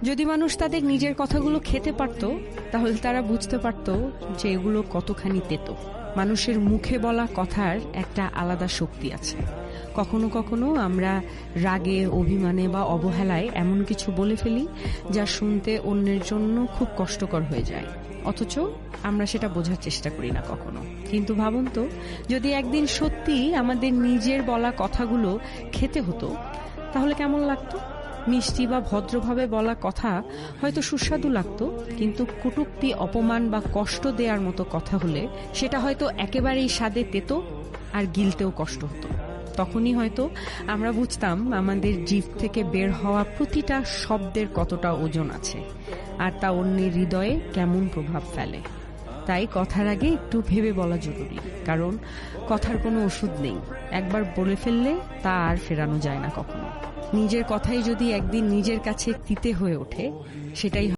যদি মানুষ তাদের নিজের কথাগুলো খেতে পারত, তাহলে তারা বুঝতে পারত যে এগুলো কতখানি তেতো। মানুষের মুখে বলা কথার একটা আলাদা শক্তি আছে। কখনো কখনো আমরা রাগে, অভিমানে বা অবহেলায় এমন কিছু বলে ফেলি যা শুনতে অন্যের জন্য খুব কষ্টকর হয়ে যায়, অথচ আমরা সেটা বোঝার চেষ্টা করি না কখনো। কিন্তু ভাবুন তো, যদি একদিন সত্যি আমাদের নিজের বলা কথাগুলো খেতে হতো, তাহলে কেমন লাগতো? মিষ্টি বা ভদ্রভাবে বলা কথা হয়তো সুস্বাদু লাগতো, কিন্তু কটূক্তি, অপমান বা কষ্ট দেওয়ার মতো কথা হলে সেটা হয়তো একেবারেই স্বাদে তেতো আর গিলতেও কষ্ট হতো। তখনই হয়তো আমরা বুঝতাম আমাদের জিভ থেকে বের হওয়া প্রতিটা শব্দের কতটা ওজন আছে, আর তা অন্যের হৃদয়ে কেমন প্রভাব ফেলে। তাই কথার আগে একটু ভেবে বলা জরুরি, কারণ কথার কোনো ওষুধ নেই। একবার বলে ফেললে তা আর ফেরানো যায় না কখনো। নিজের কথাই যদি একদিন নিজের কাছে তিতে হয়ে ওঠে, সেটাই